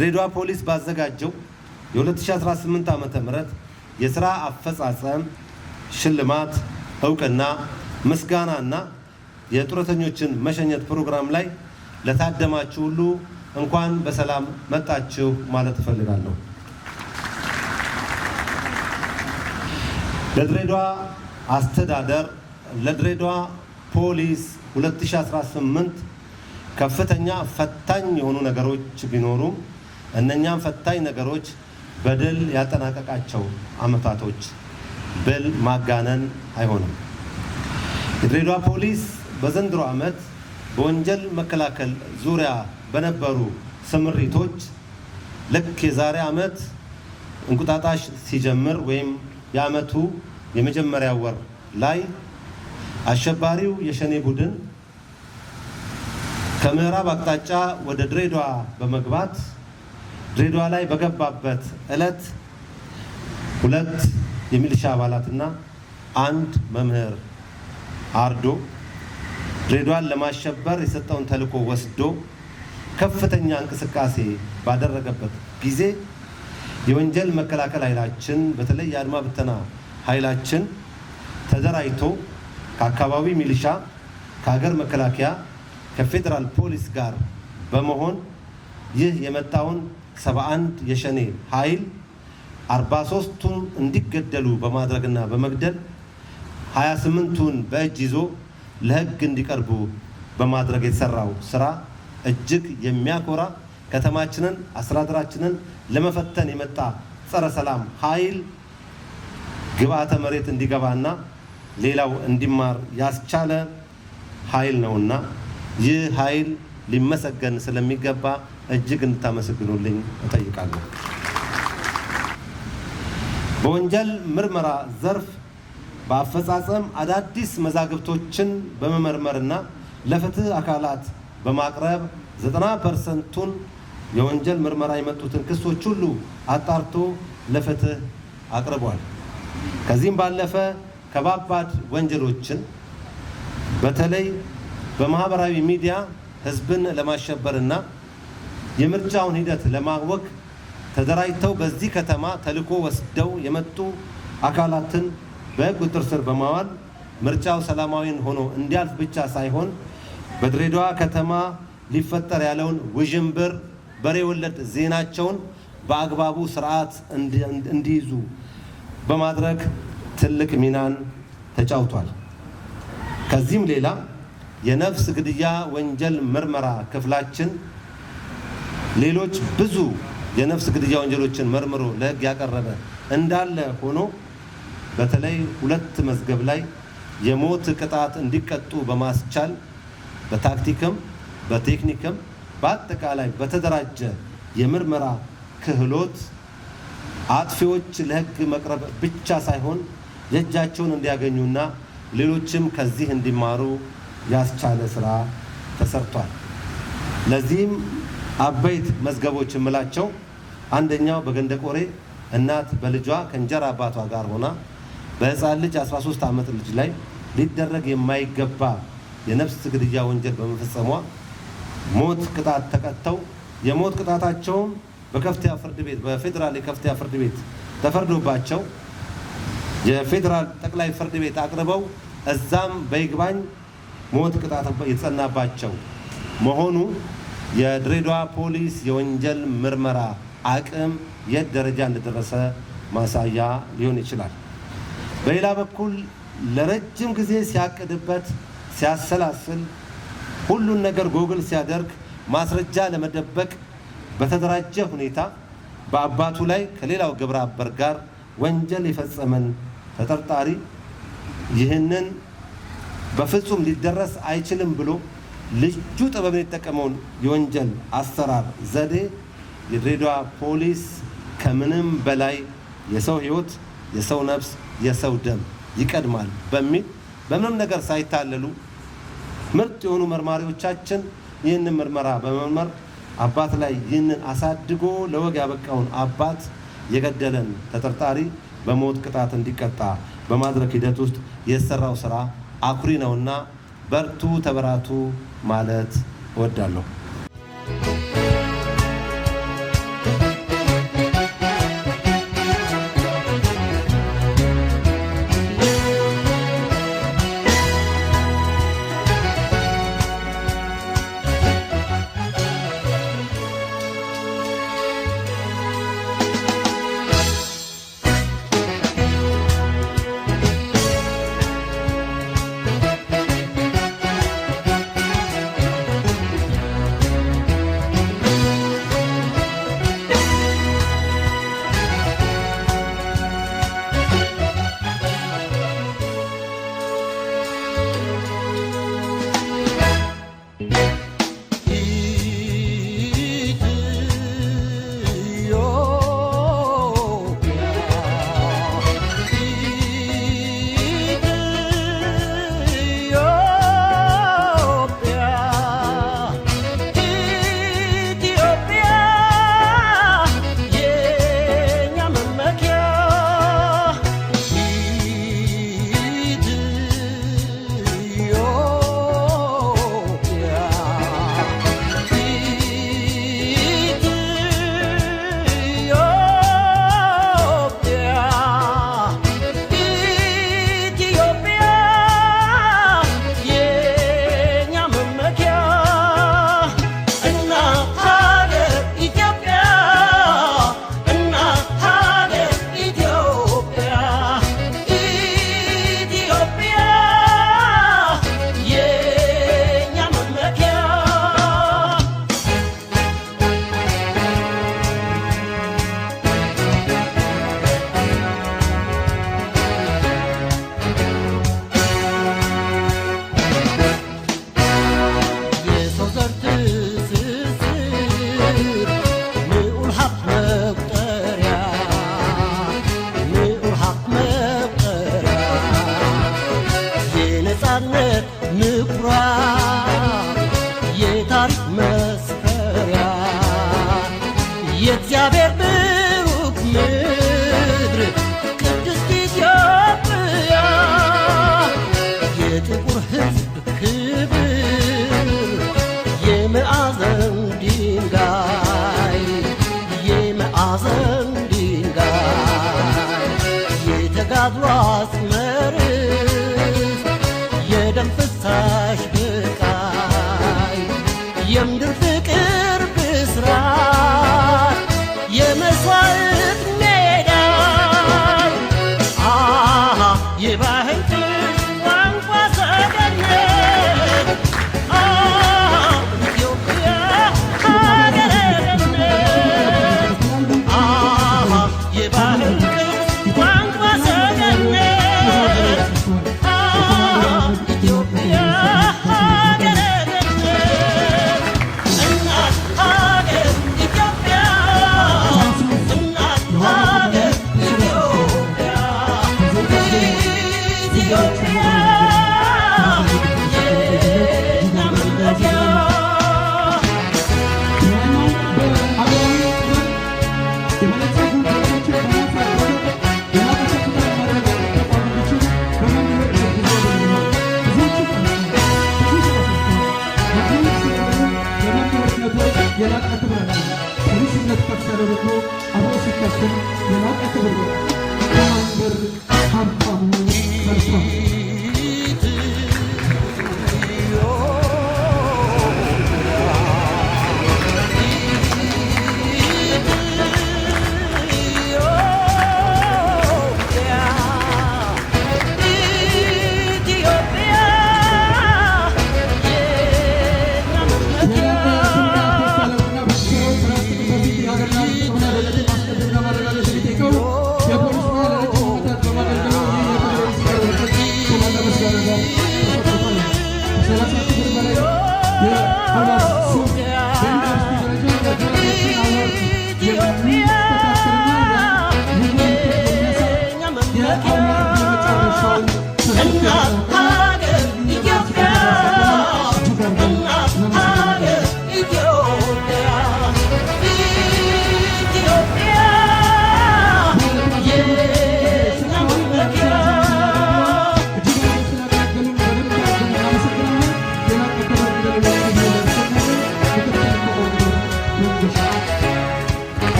የድሬዳዋ ፖሊስ ባዘጋጀው የ2018 ዓመተ ምህረት የሥራ አፈጻጸም ሽልማት ዕውቅና ምስጋናና የጡረተኞችን መሸኘት ፕሮግራም ላይ ለታደማችሁ ሁሉ እንኳን በሰላም መጣችሁ ማለት እፈልጋለሁ። ለድሬዳዋ አስተዳደር ለድሬዳዋ ፖሊስ 2018 ከፍተኛ ፈታኝ የሆኑ ነገሮች ቢኖሩም እነኛም ፈታኝ ነገሮች በድል ያጠናቀቃቸው ዓመታቶች ብል ማጋነን አይሆንም። የድሬዳዋ ፖሊስ በዘንድሮ ዓመት በወንጀል መከላከል ዙሪያ በነበሩ ስምሪቶች ልክ የዛሬ ዓመት እንቁጣጣሽ ሲጀምር ወይም የዓመቱ የመጀመሪያ ወር ላይ አሸባሪው የሸኔ ቡድን ከምዕራብ አቅጣጫ ወደ ድሬዳዋ በመግባት ድሬዳዋ ላይ በገባበት ዕለት 2 የሚሊሻ አባላትና 1 መምህር አርዶ ድሬዳዋን ለማሸበር የሰጠውን ተልዕኮ ወስዶ ከፍተኛ እንቅስቃሴ ባደረገበት ጊዜ የወንጀል መከላከል ኃይላችን በተለይ የአድማ ብተና ኃይላችን ተደራጅቶ ከአካባቢ ሚሊሻ ከሀገር መከላከያ ከፌደራል ፖሊስ ጋር በመሆን ይህ የመጣውን 71 የሸኔ ኃይል 43ቱን እንዲገደሉ በማድረግና በመግደል 28ቱን በእጅ ይዞ ለሕግ እንዲቀርቡ በማድረግ የተሰራው ስራ እጅግ የሚያኮራ ከተማችንን አስተዳደራችንን ለመፈተን የመጣ ጸረ ሰላም ኃይል ግብዓተ መሬት እንዲገባና ሌላው እንዲማር ያስቻለ ኃይል ነውና ይህ ኃይል ሊመሰገን ስለሚገባ እጅግ እንድታመሰግኑልኝ እጠይቃለሁ። በወንጀል ምርመራ ዘርፍ በአፈጻጸም አዳዲስ መዛግብቶችን በመመርመርና ለፍትህ አካላት በማቅረብ 90%ቱን የወንጀል ምርመራ የመጡትን ክሶች ሁሉ አጣርቶ ለፍትህ አቅርቧል። ከዚህም ባለፈ ከባባድ ወንጀሎችን በተለይ በማህበራዊ ሚዲያ ህዝብን ለማሸበርና የምርጫውን ሂደት ለማወክ ተደራጅተው በዚህ ከተማ ተልዕኮ ወስደው የመጡ አካላትን በቁጥጥር ስር በማዋል ምርጫው ሰላማዊን ሆኖ እንዲያልፍ ብቻ ሳይሆን በድሬዳዋ ከተማ ሊፈጠር ያለውን ውዥንብር በሬ ወለድ ዜናቸውን በአግባቡ ስርዓት እንዲይዙ በማድረግ ትልቅ ሚናን ተጫውቷል። ከዚህም ሌላ የነፍስ ግድያ ወንጀል ምርመራ ክፍላችን ሌሎች ብዙ የነፍስ ግድያ ወንጀሎችን መርምሮ ለሕግ ያቀረበ እንዳለ ሆኖ በተለይ 2 መዝገብ ላይ የሞት ቅጣት እንዲቀጡ በማስቻል በታክቲክም በቴክኒክም በአጠቃላይ በተደራጀ የምርመራ ክህሎት አጥፊዎች ለሕግ መቅረብ ብቻ ሳይሆን የእጃቸውን እንዲያገኙና ሌሎችም ከዚህ እንዲማሩ ያስቻለ ስራ ተሰርቷል። ለዚህም አበይት መዝገቦች የምላቸው አንደኛው በገንደ ቆሬ እናት በልጇ ከእንጀራ አባቷ ጋር ሆና በህፃን ልጅ 13 ዓመት ልጅ ላይ ሊደረግ የማይገባ የነፍስ ግድያ ወንጀል በመፈጸሟ ሞት ቅጣት ተቀጥተው የሞት ቅጣታቸውም በከፍተኛ ፍርድ ቤት በፌደራል የከፍተኛ ፍርድ ቤት ተፈርዶባቸው የፌደራል ጠቅላይ ፍርድ ቤት አቅርበው እዛም በይግባኝ ሞት ቅጣት የተጸናባቸው መሆኑ የድሬዳዋ ፖሊስ የወንጀል ምርመራ አቅም የት ደረጃ እንደደረሰ ማሳያ ሊሆን ይችላል። በሌላ በኩል ለረጅም ጊዜ ሲያቅድበት ሲያሰላስል ሁሉን ነገር ጎግል ሲያደርግ ማስረጃ ለመደበቅ በተደራጀ ሁኔታ በአባቱ ላይ ከሌላው ግብረ አበር ጋር ወንጀል የፈጸመን ተጠርጣሪ ይህንን በፍጹም ሊደረስ አይችልም ብሎ ልዩ ጥበብን የተጠቀመውን የወንጀል አሰራር ዘዴ የድሬዳዋ ፖሊስ ከምንም በላይ የሰው ሕይወት፣ የሰው ነፍስ፣ የሰው ደም ይቀድማል በሚል በምንም ነገር ሳይታለሉ ምርጥ የሆኑ መርማሪዎቻችን ይህንን ምርመራ በመመርመር አባት ላይ ይህንን አሳድጎ ለወግ ያበቃውን አባት የገደለን ተጠርጣሪ በሞት ቅጣት እንዲቀጣ በማድረግ ሂደት ውስጥ የተሰራው ስራ አኩሪ ነውና በርቱ፣ ተበራቱ ማለት እወዳለሁ። የነፃነት ምኩራብ የታሪክ መስፈሪያ የእግዚአብሔር ብሩክ ምድር ቅድስት ኢትዮጵያ የጥቁር ሕዝብ ክብር የማዕዘን ድንጋይ የማዕዘን ድንጋይ የተጋድሎ አጽመርስ የደም ፍሳሽ ብቃይ የምድር ፍቅር ብስራት የመስዋዕት ሜዳ የባህል ቋንቋ ሰገነት ኢትዮጵያ ሀገረ ገነት የባህል ቋንቋ ሰገነት ኢትዮጵያ ሀገረ ገነት እናት ሀገር ኢትዮጵያ እናት ሀገር ኢትዮጵያ ኢትዮጵያ የእኛ መመኪያ የላቀ ክብር አለ። ፖሊስነት ከፍ ተደርጎ አብሮ ሲታሰብ የላቀ ክብር ነው። ኮማንደር ሀብታሙ መልካም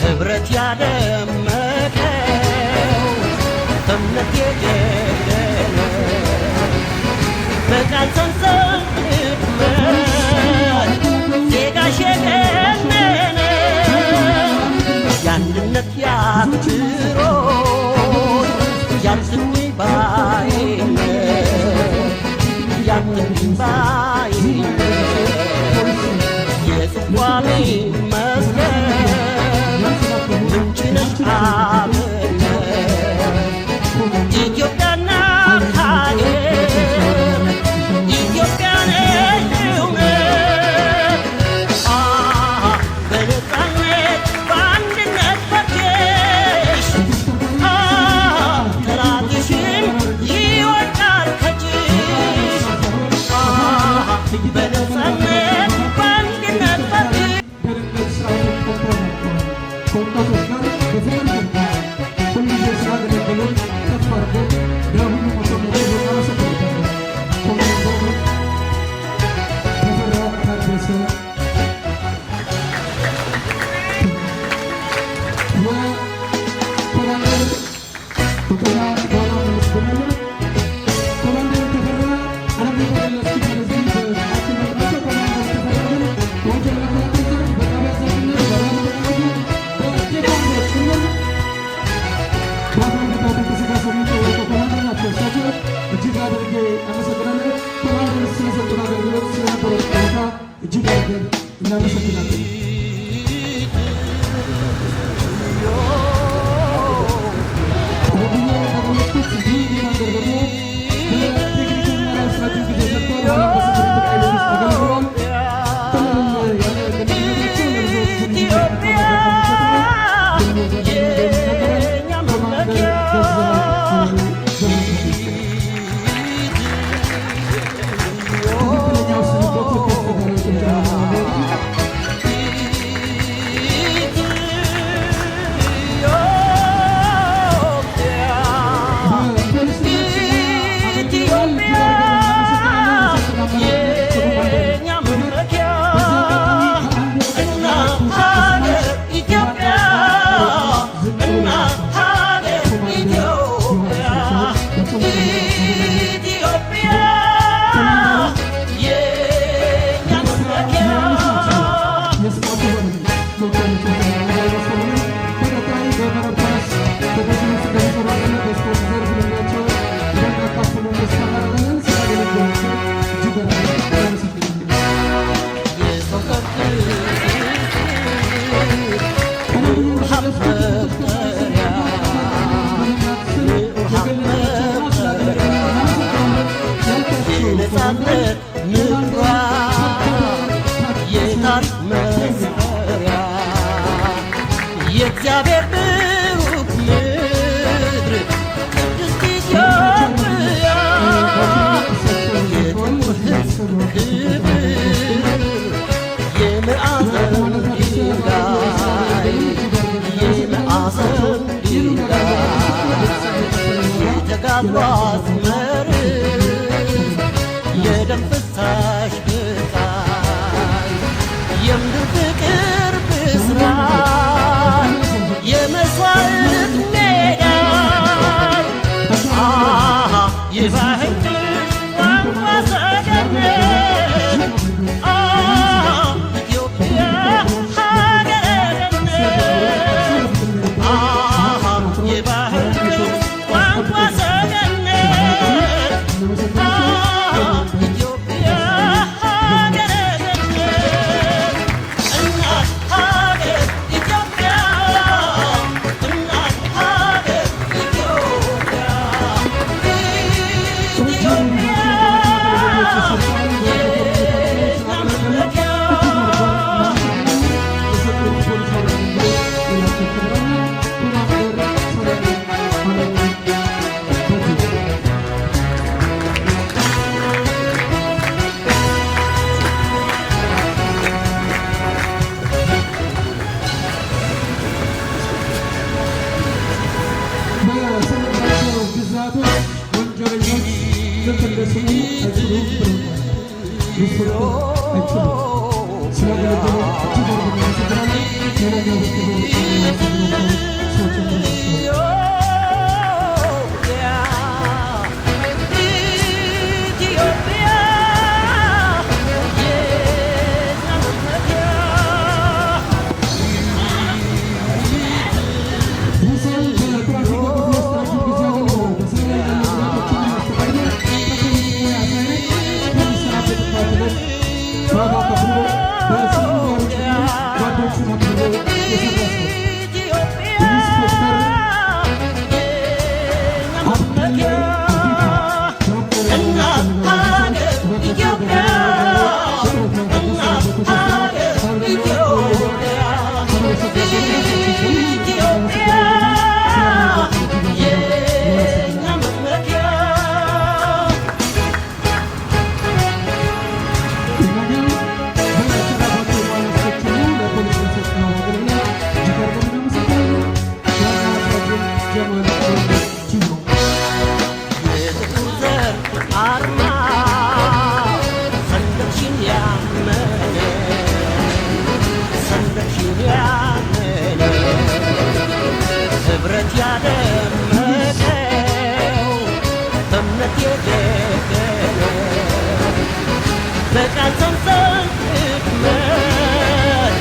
ህብረት ያደመቀው እምነት የገደለ በቃል ሰንሰለት ሕክመት ዜጋሽ የገነነ የአንድነት ያክብሮት ያልስሙኝ ባይነት ያልስሙኝ ባይነት የጽዋሜ መስቀል ምንጭ ነች አብነት ኢትዮጵያ ናት ሀገር ኢትዮጵያ ነች እውነት በነፃነት በአንድነት ፈርጀሽ ጠላትሽን ይወድቃል ከእጅሽ በነፃነት በአንድነት ፈርጀሽ ከወጣቶች ጋር በፍቅር ገብተዋል። ሁልጊዜ ስላገለገሉን ከፍ አድርገን ለሁሉ መኮንኖች እናመሰግናለን። ኮማንደር ተፈራ ታደሰ፣ የኮማንደር ተፈራ ባላ መለስበናለን። ኮማንደር ተፈራ አረቤታ ለስኪ ለዚህ በአችን መጥራቸው ኮማንደር ተፈራ ግን በወንጀል መከላከል ዘርፍ በጣቢያ ዘርፍነት እጅግ አድርጌ አመሰግናለን። ኮማንደር ስለሰጡን አገልግሎት ስለነበረው ቆይታ እጅግ አድርገን እናመሰግናለን። ደግሞ የነፃነት ምኩራብ የታሪክ መስፈሪያ የእግዚአብሔር ብሩክ ምድር ቅድስት ኢትዮጵያ የጥቁር ሕዝብ ክብር የማዕዘን ድንጋይ የማዕዘን ድንጋይ የተጋድሎ አዝመር የደም ፍሳሽ ብቃይ የምድር ፍቅር ብስራት የመስዋዕት ሜዳ የባህል ቋንቋ ሰገነት ኢትዮጵያ ሀገረ ገነት የባህል ቋንቋ ሰገነት ኢትዮጵያ ሀገረ ገነት እናት ሀገር ኢትዮጵያ እናት ሀገር ኢትዮጵያ በሰለጠነው ግዛቶች ወንጀለኞች ልክ እንደ ስሙ አይችሉም ብለውታል። ሊፈቱ አይችሉም። ስላገለገሉ እጅግ አድርገን እናመሰግናለን። ለነገ የሚያመሰግናቸው ሰዎችን እናመሰግናለን። ህብረት ያደመቀው በእምነት የደገነው በቃል ሰንሰል ሕክመት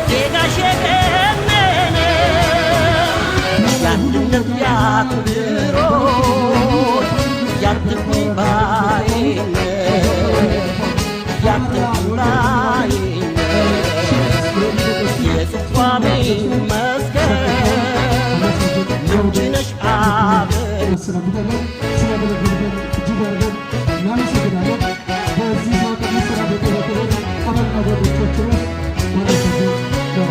ዜጋሽ የገነነ የአንድነት ያክብሮት ያትኩኝ ባይነት ያትኩኝ ባይነት የጽቋሜ ምንጭነሽ አገር ስለጉደለን ስለገለገልበን እጅግ አድርገን እናመሰግናለን። በዚህ ሰዓት ስራ በተበተበ አባልና ጓዶቻችን ውስጥ ማለሰግን ነው።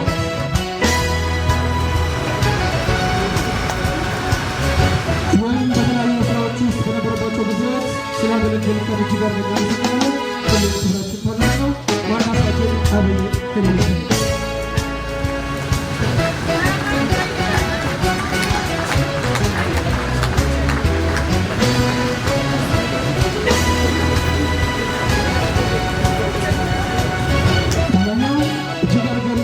ወይም በተለያዩ ስራዎች ውስጥ በነበረባቸው ጊዜያት ስላገለገልከን እጅግ አድርገን እናመሰግናለን። ትልቅ ክብራችን ታላቅ ነው። ዋና ስራችን አብይ ቴሌቪዥን ኢትዮጵያ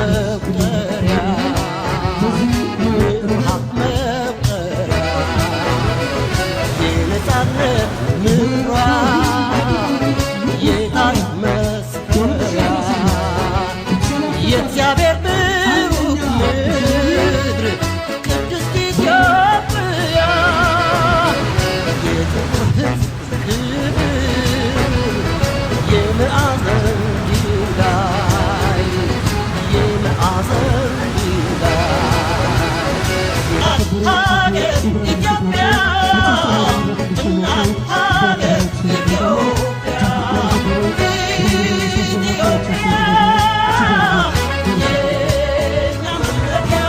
መቁጠሪያ የረሃብ መቁጠሪያ የነፃነት ምሯ የታሪክ መስከሪያ የእግዚአብሔር ብሩክ ምድር ቅድስት ኢትዮጵያ የጥቁር ሕዝብ ክብር የማዕዘን ድንጋይ የማዕዘን ድንጋይ ሀገር ኢትዮጵያ እናት ሀገር ኢትዮጵያ ኢትዮጵያ የእኛ መመኪያ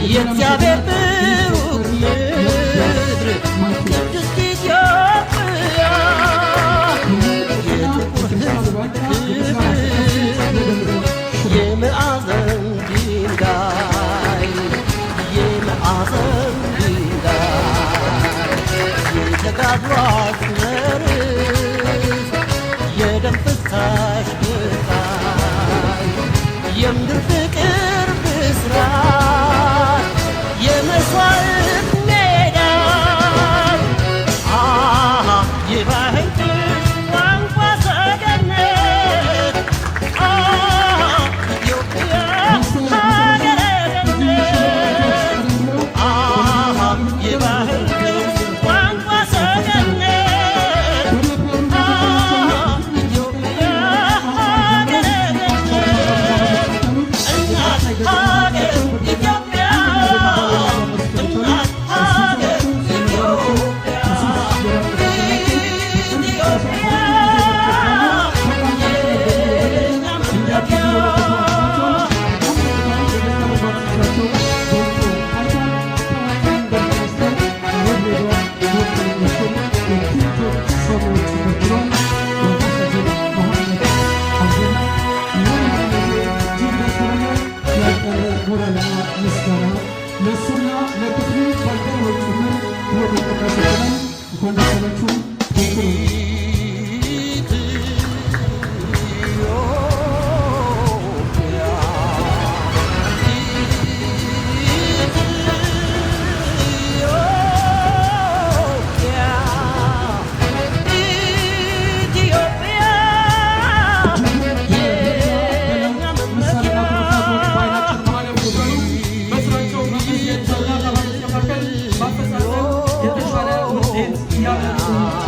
የእግዚአብሔር ብሩክ ምድር ቅድስት ኢትዮጵያ የጥቁር ሕዝብ ክብር የማዕዘን ድንጋይ የማዕዘን ድንጋይ የተጋድሎ አዝመርት የደም ፍሳሽ ብቃይ የምድር ፍቅር ብስራት የመስዋዕት ሜዳ የባህል ቋንቋ ሰገነት ኢትዮጵያ ሀገረ ገነት የባህል ቋንቋ ሰገነት ኢትዮጵያ ሀገረ ገነት እናት ሀገር ኢትዮጵያ እናት ሀገር ኢትዮጵያ ኢትዮጵያ የእኛ መመኪያ ለእሱና ለክፍሉ ባልደረቦች ጭምር ወደቀቀሰለን እንኳን ደስ አላችሁ። Yeah.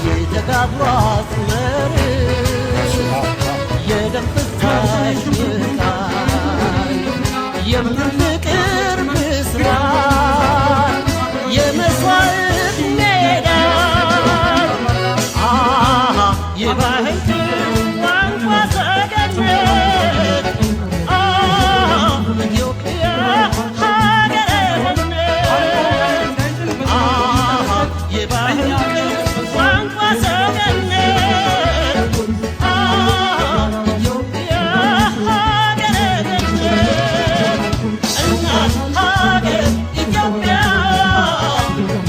የተጋድሎ አዝመር የደም ፍሳሽ የምድር ፍቅር ምስራት የመስዋዕት ሜዳ የባህል ቋንቋ ሰገነት ኢትዮጵያ ሀገረ ገነት የባህል ቋንቋ ሰገነት ኢትዮጵያ ሀገረ ገነት እናት ሀገር ኢትዮጵያ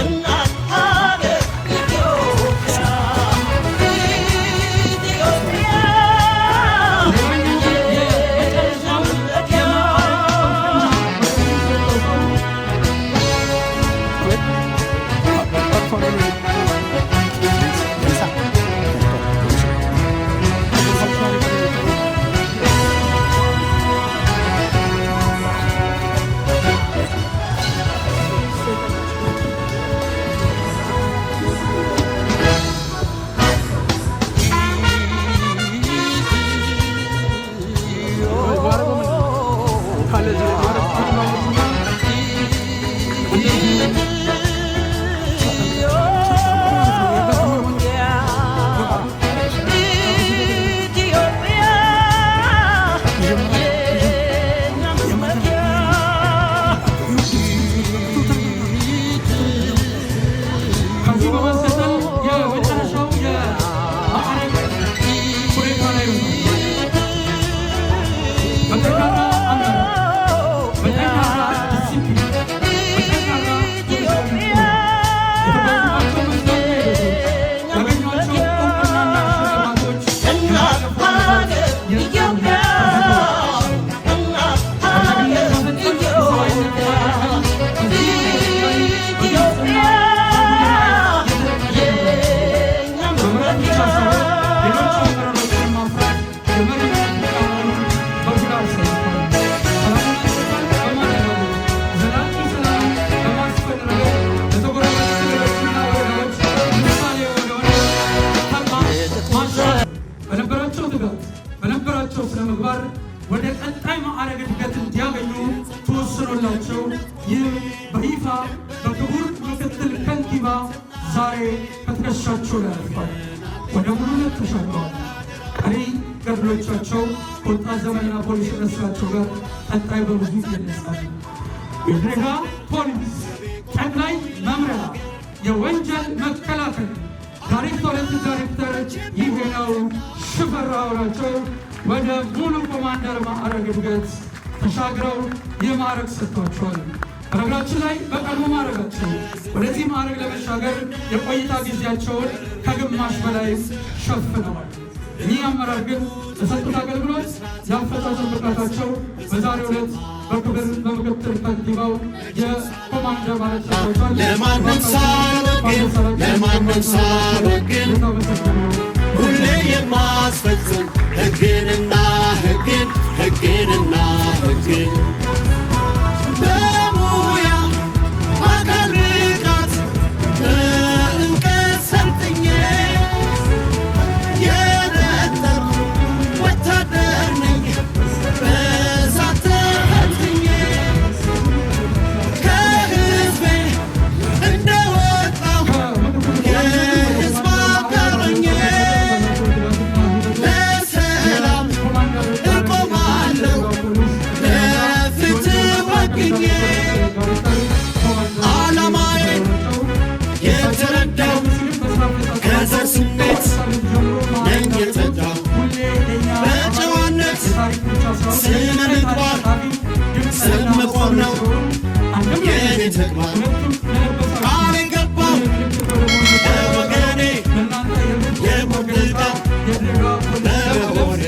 እናት ሀገር ኢትዮጵያ ከዚህ በማስከተል የመጨረሻው የማዕረግ ሁኔታ ላይ ነው። በጠንካራ አመራር፣ በጠንካራ ዲሲፕሊን፣ በጠንካራ የተጓዙባቸው መስመሮች ያገኟቸው እውቅናና ሽልማቶች በነበራቸው ስነ ምግባር ወደ ቀጣይ ማዕረግ እድገት እንዲያገኙ ተወስኖላቸው ይህ በይፋ በክቡር ምክትል ከንቲባ ዛሬ ከትከሻቸው ላይ አልፏል። ወደ ሙሉነት ተሻግረዋል። ቀሪ ገድሎቻቸው ከወጣት ዘመንና ፖሊስ ስራቸው ጋር ቀጣይ በብዙ ይገለጻል። የድሬዳዋ ፖሊስ ጠቅላይ መምሪያ የወንጀል መከላከል ዳይሬክቶሬት ዳይሬክተር ይሄነው ሽፈራው ናቸው። ወደ ሙሉ ኮማንደር ማዕረግ እድገት ተሻግረው የማዕረግ ሰጥቷቸዋል። በነገራችን ላይ በቀድሞ ማዕረጋቸው ወደዚህ ማዕረግ ለመሻገር የቆይታ ጊዜያቸውን ከግማሽ በላይ ሸፍነዋል። ይህ አመራር ግን ለሰጡት አገልግሎት የአፈጻጸም ብቃታቸው በዛሬው ዕለት በክብር በምክትል ከንቲባው የኮማንደር ማዕረግ ሰጥቷቸዋል። ለማንም ሳልወግን ሁሌ የማስፈጽም ሕግንና ሕግን በሙያ አካል ብቃት በእውቀት ሰልጥኜ የነጠርኩ ወታደር ነኝ በእሳት ተፈትኜ ከሕዝቤ እንደወጣሁ የሕዝብ አጋር ሆኜ ለሰላም እቆማለሁ ለፍትህ ወግኜ ዓላማዬን የተረዳው ከዘር ስሜት ነኝ የጸዳው በጨዋነት ስነ ምግባር ስመቆም ነው የኔ ተግባር ቃል የገባው ለወገኔ የሞት በሆኔ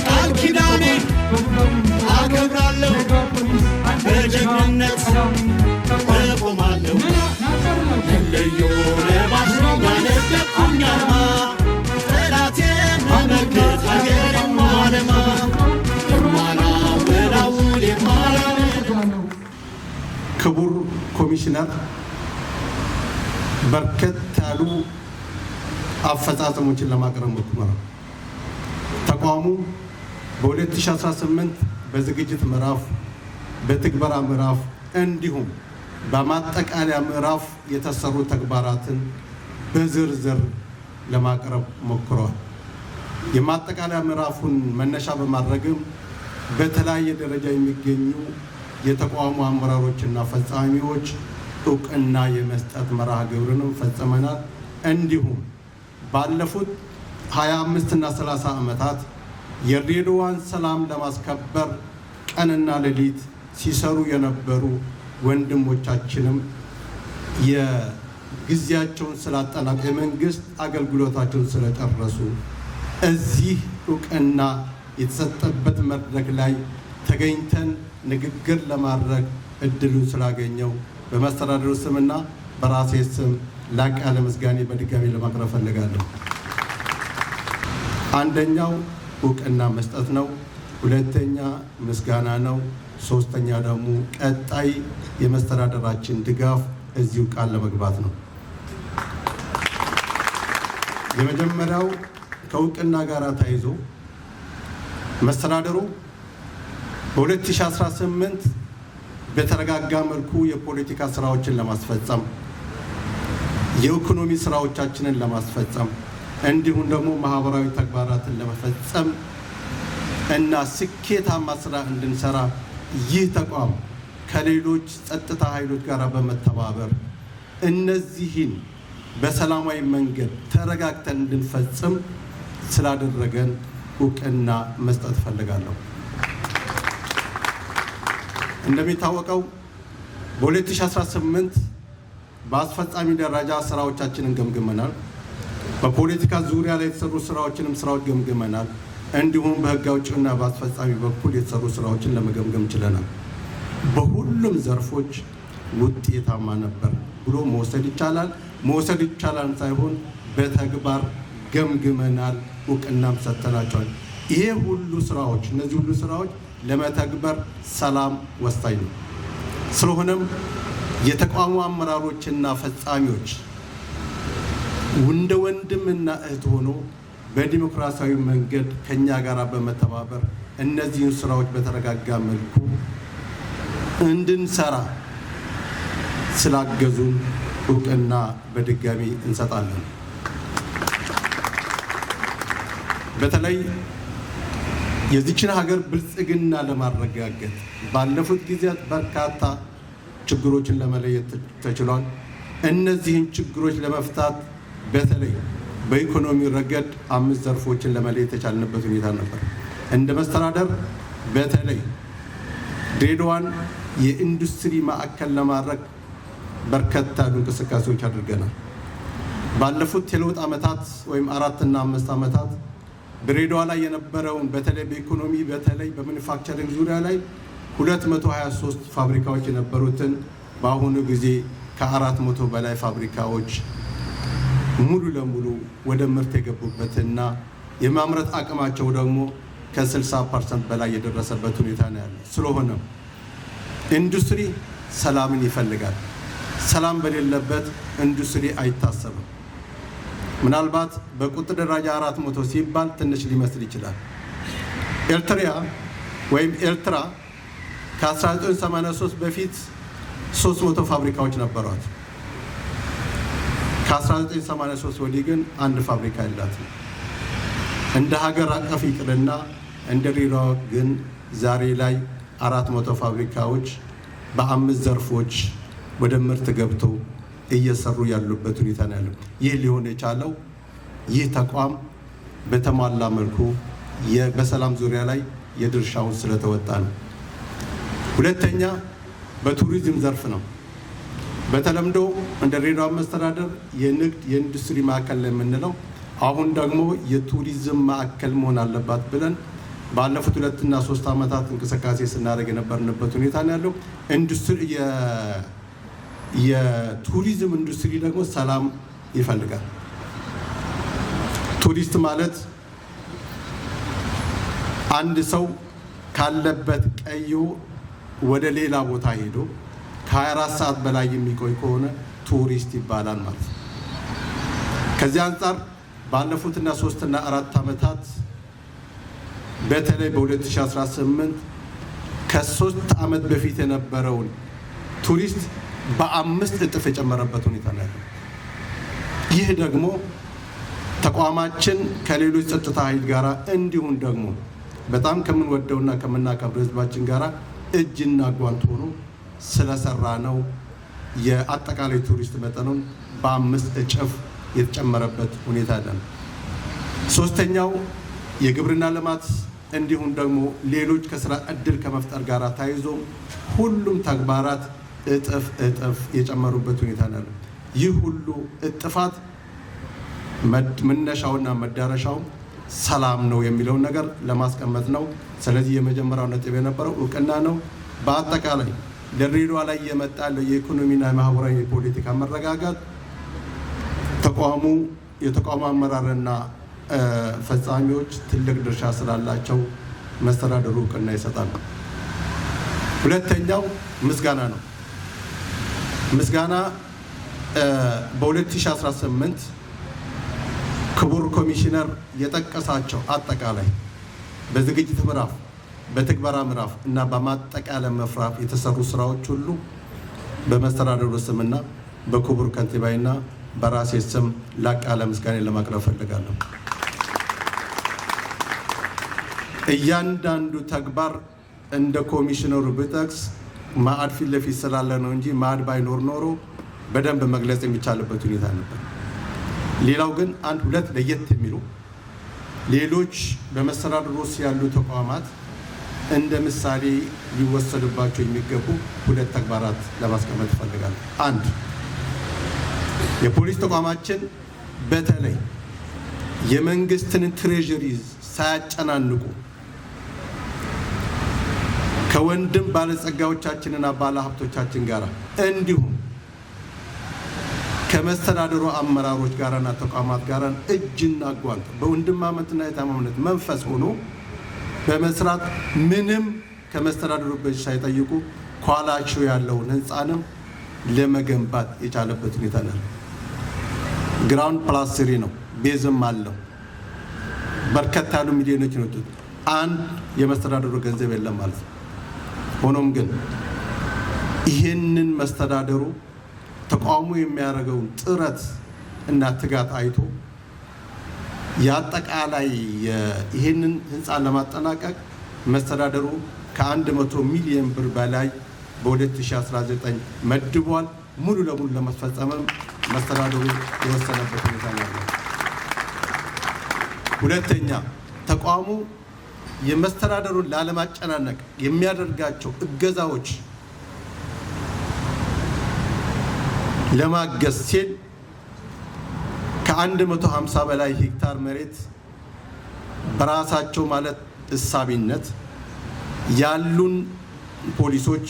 ቃል ኪዳኔ አከብራለሁ በጀግንነት እቆማለሁ ልዩ ለባሽ ያነገብኩኝ አርማ ጠላቴን መመከት ሀገር የማለማ የማላወላውል የማላነ ክቡር ኮሚሽነር በርከት ያሉ አፈጻጸሞችን ለማቅረብ ሞክሯል። ተቋሙ በ2018 በዝግጅት ምዕራፍ፣ በትግበራ ምዕራፍ እንዲሁም በማጠቃለያ ምዕራፍ የተሰሩ ተግባራትን በዝርዝር ለማቅረብ ሞክሯል። የማጠቃለያ ምዕራፉን መነሻ በማድረግም በተለያየ ደረጃ የሚገኙ የተቋሙ አመራሮችና ፈጻሚዎች እውቅና የመስጠት መርሃ ግብርንም ፈጽመናል። እንዲሁም ባለፉት 25 እና 30 ዓመታት የድሬዳዋን ሰላም ለማስከበር ቀንና ሌሊት ሲሰሩ የነበሩ ወንድሞቻችንም የጊዜያቸውን ስላጠናቀቁ የመንግስት አገልግሎታቸውን ስለጨረሱ እዚህ እውቅና የተሰጠበት መድረክ ላይ ተገኝተን ንግግር ለማድረግ እድሉን ስላገኘው በመስተዳድሩ ስምና በራሴ ስም ላቅ ያለ ምስጋና በድጋሚ ለማቅረብ ፈልጋለሁ። አንደኛው እውቅና መስጠት ነው። ሁለተኛ ምስጋና ነው። ሶስተኛ ደግሞ ቀጣይ የመስተዳደራችን ድጋፍ እዚሁ ቃል ለመግባት ነው። የመጀመሪያው ከእውቅና ጋር ተያይዞ መስተዳደሩ በ2018 በተረጋጋ መልኩ የፖለቲካ ስራዎችን ለማስፈጸም፣ የኢኮኖሚ ስራዎቻችንን ለማስፈጸም እንዲሁም ደግሞ ማህበራዊ ተግባራትን ለመፈጸም እና ስኬታማ ስራ እንድንሰራ ይህ ተቋም ከሌሎች ጸጥታ ኃይሎች ጋር በመተባበር እነዚህን በሰላማዊ መንገድ ተረጋግተን እንድንፈጽም ስላደረገን እውቅና መስጠት እፈልጋለሁ። እንደሚታወቀው በ2018 በአስፈጻሚ ደረጃ ስራዎቻችንን ገምግመናል። በፖለቲካ ዙሪያ ላይ የተሰሩ ስራዎች ገምግመናል። እንዲሁም በህግ አውጪውና በአስፈጻሚ በኩል የተሰሩ ስራዎችን ለመገምገም ችለናል። በሁሉም ዘርፎች ውጤታማ ነበር ብሎ መውሰድ ይቻላል። መውሰድ ይቻላል ሳይሆን በተግባር ገምግመናል፣ እውቅናም ሰጥተናቸዋል። ይሄ ሁሉ ስራዎች እነዚህ ሁሉ ስራዎች ለመተግበር ሰላም ወሳኝ ነው። ስለሆነም የተቋሙ አመራሮችና ፈጻሚዎች እንደ ወንድምና እህት ሆኖ በዲሞክራሲያዊ መንገድ ከኛ ጋር በመተባበር እነዚህን ስራዎች በተረጋጋ መልኩ እንድንሰራ ስላገዙን እውቅና በድጋሚ እንሰጣለን። በተለይ የዚችን ሀገር ብልጽግና ለማረጋገጥ ባለፉት ጊዜያት በርካታ ችግሮችን ለመለየት ተችሏል። እነዚህን ችግሮች ለመፍታት በተለይ በኢኮኖሚ ረገድ 5 ዘርፎችን ለመለየት የተቻልንበት ሁኔታ ነበር። እንደ መስተዳደር በተለይ ድሬዳዋን የኢንዱስትሪ ማዕከል ለማድረግ በርከት ያሉ እንቅስቃሴዎች አድርገናል። ባለፉት የለውጥ ዓመታት ወይም 4 እና 5 ዓመታት ድሬዳዋ ላይ የነበረውን በተለይ በኢኮኖሚ በተለይ በማኑፋክቸሪንግ ዙሪያ ላይ 223 ፋብሪካዎች የነበሩትን በአሁኑ ጊዜ ከ400 በላይ ፋብሪካዎች ሙሉ ለሙሉ ወደ ምርት የገቡበትና የማምረት አቅማቸው ደግሞ ከ60% በላይ የደረሰበት ሁኔታ ነው ያለው። ስለሆነ ኢንዱስትሪ ሰላምን ይፈልጋል። ሰላም በሌለበት ኢንዱስትሪ አይታሰብም። ምናልባት በቁጥር ደረጃ 400 ሲባል ትንሽ ሊመስል ይችላል። ኤርትራ ከ1983 በፊት 300 ፋብሪካዎች ነበሯት። ከ1983 ወዲህ ግን አንድ ፋብሪካ የላትም። እንደ ሀገር አቀፍ ይቅርና እንደ ድሬዳዋ ግን ዛሬ ላይ 400 ፋብሪካዎች በ5 ዘርፎች ወደ ምርት ገብተው እየሰሩ ያሉበት ሁኔታ ነው ያለው። ይህ ሊሆን የቻለው ይህ ተቋም በተሟላ መልኩ በሰላም ዙሪያ ላይ የድርሻውን ስለተወጣ ነው። ሁለተኛ በቱሪዝም ዘርፍ ነው። በተለምዶ እንደ ድሬዳዋ መስተዳደር የንግድ የኢንዱስትሪ ማዕከል ላይ የምንለው አሁን ደግሞ የቱሪዝም ማዕከል መሆን አለባት ብለን ባለፉት 2 እና 3 ዓመታት እንቅስቃሴ ስናደርግ የነበርንበት ሁኔታ ነው ያለው። የቱሪዝም ኢንዱስትሪ ደግሞ ሰላም ይፈልጋል። ቱሪስት ማለት አንድ ሰው ካለበት ቀዮ ወደ ሌላ ቦታ ሄዶ ከ24 ሰዓት በላይ የሚቆይ ከሆነ ቱሪስት ይባላል ማለት ነው። ከዚህ አንጻር ባለፉትና 3 እና 4 ዓመታት በተለይ በ2018 ከ3 ዓመት በፊት የነበረውን ቱሪስት በ5 እጥፍ የጨመረበት ሁኔታ ነው ያለው። ይህ ደግሞ ተቋማችን ከሌሎች ጸጥታ ኃይል ጋር እንዲሁም ደግሞ በጣም ከምንወደውና ከምናከብረው ህዝባችን ጋር እጅና ጓንት ሆኖ ስለሰራ ነው የአጠቃላይ ቱሪስት መጠኑን በ5 እጥፍ የተጨመረበት ሁኔታ አለ። ሶስተኛው የግብርና ልማት እንዲሁም ደግሞ ሌሎች ከስራ እድል ከመፍጠር ጋር ተያይዞ ሁሉም ተግባራት እጥፍ የጨመሩበት ሁኔታ አለ። ይህ ሁሉ እጥፋት መነሻውና መዳረሻው ሰላም ነው የሚለውን ነገር ለማስቀመጥ ነው። ስለዚህ የመጀመሪያው ነጥብ የነበረው እውቅና ነው። በአጠቃላይ ድሬዳዋ ላይ የመጣ ያለው የኢኮኖሚና የማህበራዊ የፖለቲካ መረጋጋት የተቋሙ አመራርና ፈጻሚዎች ትልቅ ድርሻ ስላላቸው መስተዳድሩ እውቅና ይሰጣል። ሁለተኛው ምስጋና ነው። ምስጋና በ2018 ክቡር ኮሚሽነር የጠቀሳቸው አጠቃላይ በዝግጅት ምዕራፍ፣ በትግበራ ምዕራፍ እና በማጠቃለያ ምዕራፍ የተሰሩ ስራዎች ሁሉ በመስተዳድሩ ስምና በክቡር ከንቲባይና በራሴ ስም ላቅ ያለ ምስጋና ለማቅረብ ፈልጋለሁ። እያንዳንዱ ተግባር እንደ ኮሚሽነሩ ብጠቅስ ማዕድ ፊት ለፊት ስላለ ነው እንጂ ማዕድ ባይኖር ኖሮ በደንብ መግለጽ የሚቻልበት ሁኔታ ነበር። ሌላው ግን 1-2 ለየት የሚሉ ሌሎች በመስተዳድሩ ውስጥ ያሉ ተቋማት እንደ ምሳሌ ሊወሰድባቸው የሚገቡ 2 ተግባራት ለማስቀመጥ እፈልጋለሁ። 1 የፖሊስ ተቋማችን በተለይ የመንግስትን ትሬዥሪ ሳያጨናንቁ ከወንድም ባለጸጋዎቻችንና ባለሀብቶቻችን ጋር እንዲሁም ከመስተዳድሩ አመራሮች ጋርና ተቋማት ጋር እጅና ጓንት በወንድማማችነትና የታማኝነት መንፈስ ሆኖ በመስራት ምንም ከመስተዳድሩ በጅ ሳይጠይቁ ኳላቸው ያለውን ህንፃንም ለመገንባት የቻለበት ሁኔታ ነው። ግራውንድ ፕላስ 3 ነው፣ ቤዝም አለው። በርከት ያሉ ሚሊዮኖች ነው። አንድ የመስተዳድሩ ገንዘብ የለም ማለት ነው። ሆኖም ግን ይህንን መስተዳድሩ ተቋሙ የሚያደርገውን ጥረት እና ትጋት አይቶ የአጠቃላይ ይህንን ህንፃ ለማጠናቀቅ መስተዳድሩ ከ100 ሚሊዮን ብር በላይ በ2019 መድቧል። ሙሉ ለሙሉ ለማስፈጸምም መስተዳድሩ የወሰነበት ሁኔታ ነው። ሁለተኛ ተቋሙ የመስተዳድሩን ላለማጨናነቅ የሚያደርጋቸው እገዛዎች ለማገዝ ሲል ከ150 በላይ ሄክታር መሬት በራሳቸው ማለት እሳቢነት ያሉን ፖሊሶች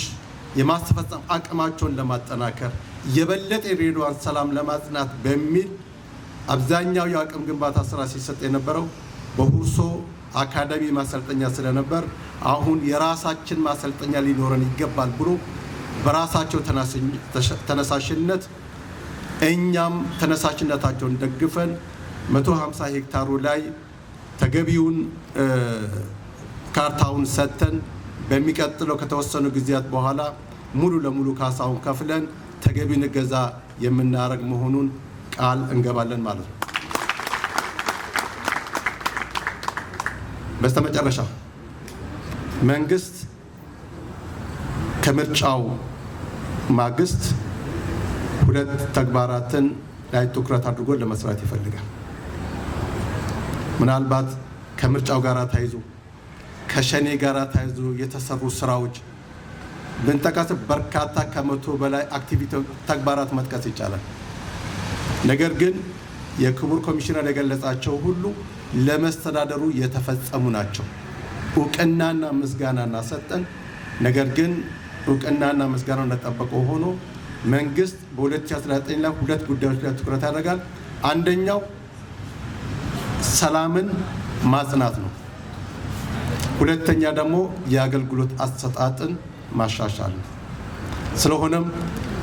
የማስፈጸም አቅማቸውን ለማጠናከር የበለጠ የድሬዳዋን ሰላም ለማጽናት በሚል አብዛኛው የአቅም ግንባታ ስራ ሲሰጥ የነበረው በሁርሶ አካዳሚ ማሰልጠኛ ስለነበር አሁን የራሳችን ማሰልጠኛ ሊኖረን ይገባል ብሎ በራሳቸው ተነሳሽነት እኛም ተነሳሽነታቸውን ደግፈን 150 ሄክታሩ ላይ ተገቢውን ካርታውን ሰጥተን በሚቀጥለው ከተወሰኑ ጊዜያት በኋላ ሙሉ ለሙሉ ካሳውን ከፍለን ተገቢውን እገዛ የምናደርግ መሆኑን ቃል እንገባለን ማለት ነው። በስተመጨረሻ መንግስት ከምርጫው ማግስት 2 ተግባራትን ላይ ትኩረት አድርጎ ለመስራት ይፈልጋል። ምናልባት ከምርጫው ጋር ተያይዞ ከሸኔ ጋር ተያይዞ የተሰሩ ስራዎች ብንጠቀስ በርካታ ከ100 በላይ አክቲቪቲ ተግባራት መጥቀስ ይቻላል። ነገር ግን የክቡር ኮሚሽነር የገለጻቸው ሁሉ ለመስተዳደሩ የተፈጸሙ ናቸው። እውቅናና ምስጋናና ሰጠን። ነገር ግን እውቅናና ምስጋናው እንደጠበቀው ሆኖ መንግስት በ2019 ላይ 2 ጉዳዮች ላይ ትኩረት ያደርጋል። አንደኛው ሰላምን ማጽናት ነው። ሁለተኛ ደግሞ የአገልግሎት አሰጣጥን ማሻሻል ነው። ስለሆነም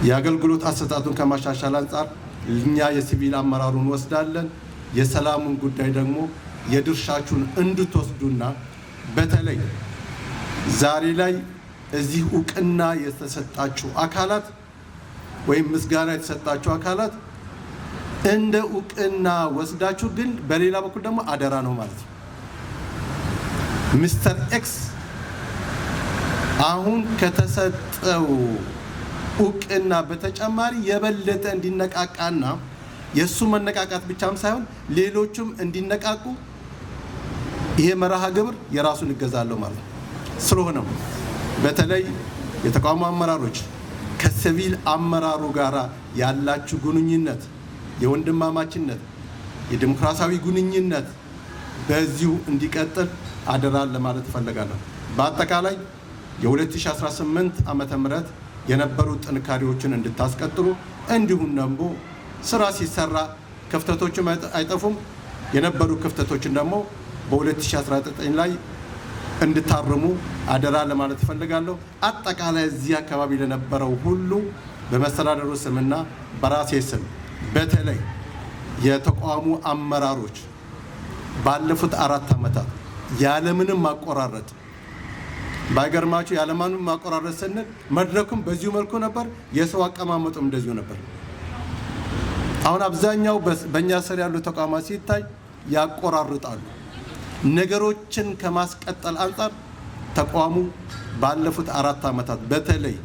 የአገልግሎት አሰጣጡን ከማሻሻል አንጻር እኛ የሲቪል አመራሩን ወስዳለን። የሰላሙን ጉዳይ ደግሞ የድርሻችሁን እንድትወስዱና በተለይ ዛሬ ላይ እዚህ እውቅና የተሰጣችሁ አካላት ወይም ምስጋና የተሰጣችሁ አካላት እንደ እውቅና ወስዳችሁ ግን በሌላ በኩል ደግሞ አደራ ነው ማለት ነው። ሚስተር ኤክስ አሁን ከተሰጠው እውቅና በተጨማሪ የበለጠ እንዲነቃቃና የሱ መነቃቃት ብቻም ሳይሆን ሌሎችም እንዲነቃቁ ይሄ መርሃ ግብር የራሱን እገዛለሁ ማለት ነው። ስለሆነም በተለይ የተቋሙ አመራሮች ከሲቪል አመራሩ ጋር ያላችሁ ግንኙነት የወንድማማችነት የዲሞክራሲያዊ ግንኙነት በዚሁ እንዲቀጥል አደራ ለማለት እፈልጋለሁ። በአጠቃላይ የ2018 ዓመተ ምህረት የነበሩ ጥንካሬዎችን እንድታስቀጥሉ እንዲሁም ደግሞ ስራ ሲሰራ ክፍተቶችም አይጠፉም። የነበሩ ክፍተቶችን ደግሞ በ2019 ላይ እንድታርሙ አደራ ለማለት እፈልጋለሁ። አጠቃላይ እዚህ አካባቢ ለነበረው ሁሉ በመስተዳደሩ ስምና በራሴ ስም በተለይ የተቋሙ አመራሮች ባለፉት 4 ዓመታት ያለምንም ማቆራረጥ ባይገርማችሁ ያለምንም ማቆራረጥ ስንል መድረኩም በዚሁ መልኩ ነበር፣ የሰው አቀማመጡም እንደዚሁ ነበር። አሁን አብዛኛው በእኛ ስር ያሉ ተቋማት ሲታይ ያቆራርጣሉ። ነገሮችን ከማስቀጠል አንጻር ተቋሙ ባለፉት 4 ዓመታት በተለይ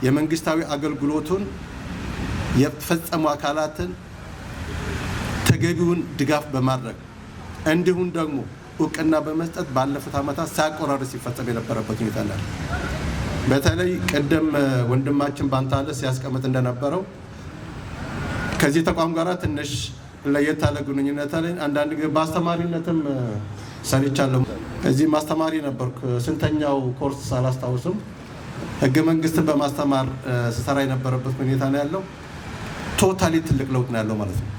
የመንግስታዊ አገልግሎቱን የፈጸሙ አካላትን ተገቢውን ድጋፍ በማድረግ እንዲሁም ደግሞ እውቅና በመስጠት ባለፉት ዓመታት ሳያቆራርጥ ሲፈጸም የነበረበት ሁኔታ አለ። በተለይ ቀደም ወንድማችን ባንታለ ሲያስቀምጥ እንደነበረው ከዚህ ተቋም ጋር ትንሽ ለየት ያለ ግንኙነት አለኝ። አንዳንድ ጊዜ በአስተማሪነትም ሰርቻለሁ። እዚህ ማስተማሪ ነበርኩ። ስንተኛው ኮርስ አላስታውስም። ህገ መንግስትን በማስተማር ስሰራ የነበረበት ሁኔታ ነው ያለው። ቶታሊ ትልቅ ለውጥ ነው ያለው ማለት ነው።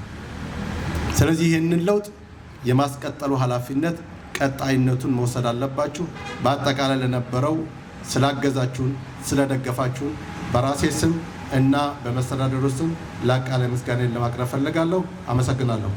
ስለዚህ ይህንን ለውጥ የማስቀጠሉ ኃላፊነት ቀጣይነቱን መውሰድ አለባችሁ። በአጠቃላይ ለነበረው ስላገዛችሁን፣ ስለደገፋችሁን በራሴ ስም እና በመስተዳደሩ ስም ላቅ ያለ ምስጋናን ለማቅረብ ፈልጋለሁ። አመሰግናለሁ።